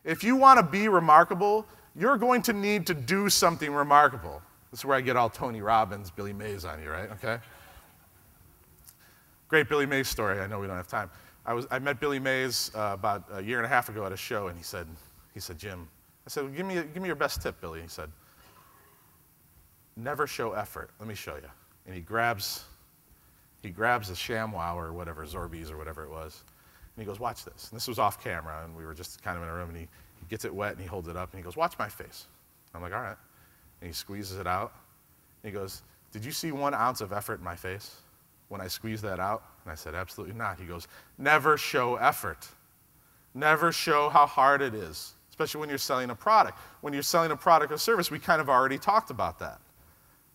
If you want to be remarkable, you're going to need to do something remarkable. This is where I get all Tony Robbins, Billy Mays on you, right? Okay. Great Billy Mays story. I know we don't have time. I met Billy Mays about a year and a half ago at a show, and he said, Jim, I said, well, give me your best tip, Billy. He said, never show effort. Let me show you. And he grabs a ShamWow or whatever, Zorbies or whatever it was, and he goes, watch this. And this was off camera, and we were just kind of in a room, and he gets it wet, and he holds it up, and he goes, watch my face. I'm like, all right. And he squeezes it out, and he goes, did you see 1 ounce of effort in my face when I squeezed that out? And I said, absolutely not. He goes, never show effort. Never show how hard it is, especially when you're selling a product. When you're selling a product or service, we kind of already talked about that.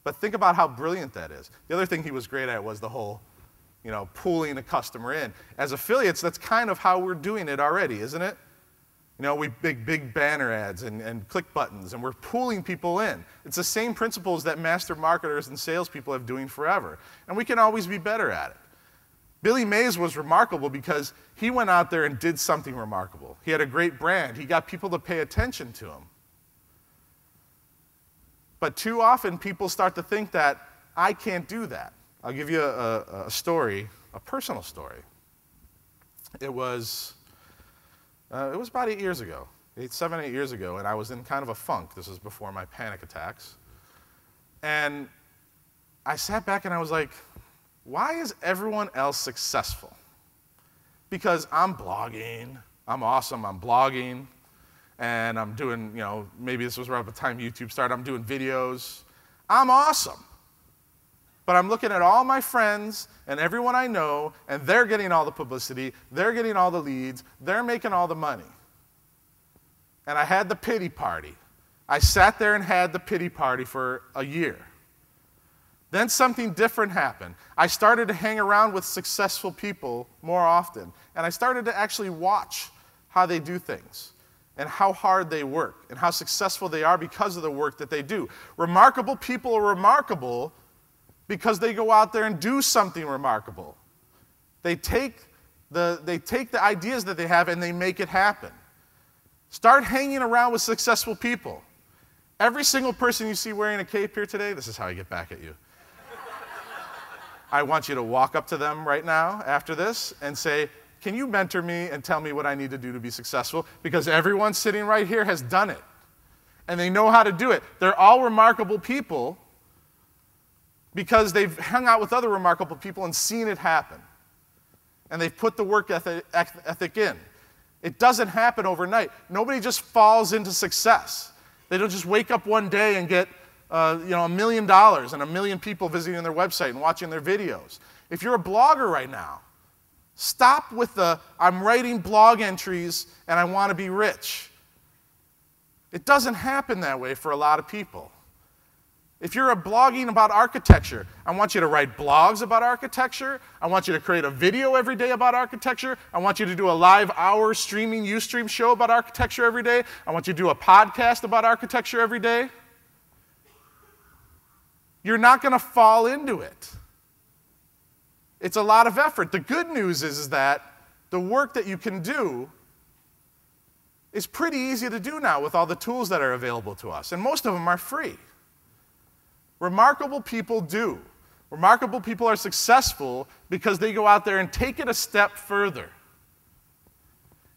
But think about how brilliant that is. The other thing he was great at was the whole, pulling a customer in. As affiliates, that's kind of how we're doing it already, isn't it? We big banner ads and click buttons, and we're pulling people in. It's the same principles that master marketers and salespeople have doing forever. And we can always be better at it. Billy Mays was remarkable because he went out there and did something remarkable. He had a great brand. He got people to pay attention to him. But too often, people start to think that, I can't do that. I'll give you a story, a personal story. It was about 8 years ago, 7, 8 years ago, and I was in kind of a funk. This was before my panic attacks. And I sat back and I was like, why is everyone else successful? Because I'm blogging, I'm awesome, I'm blogging, and I'm doing, maybe this was around the time YouTube started, I'm doing videos. I'm awesome. But I'm looking at all my friends and everyone I know, and they're getting all the publicity, they're getting all the leads, they're making all the money. And I had the pity party. I sat there and had the pity party for a year. Then something different happened. I started to hang around with successful people more often, and I started to actually watch how they do things and how hard they work and how successful they are because of the work that they do. Remarkable people are remarkable because they go out there and do something remarkable. They take the ideas that they have and they make it happen. Start hanging around with successful people. Every single person you see wearing a cape here today, this is how I get back at you. I want you to walk up to them right now after this and say, can you mentor me and tell me what I need to do to be successful? Because everyone sitting right here has done it. And they know how to do it. They're all remarkable people because they've hung out with other remarkable people and seen it happen. And they've put the work ethic in. It doesn't happen overnight. Nobody just falls into success. They don't just wake up one day and get $1 million and 1 million people visiting their website and watching their videos. If you're a blogger right now, stop with the, I'm writing blog entries and I want to be rich. It doesn't happen that way for a lot of people. If you're blogging about architecture, I want you to write blogs about architecture. I want you to create a video every day about architecture. I want you to do a live hour streaming Ustream show about architecture every day. I want you to do a podcast about architecture every day. You're not going to fall into it. It's a lot of effort. The good news is that the work that you can do is pretty easy to do now with all the tools that are available to us, and most of them are free. Remarkable people do. Remarkable people are successful because they go out there and take it a step further.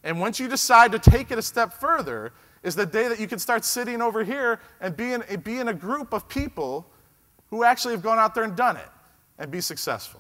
And once you decide to take it a step further is the day that you can start sitting over here and be in a group of people who actually have gone out there and done it and be successful.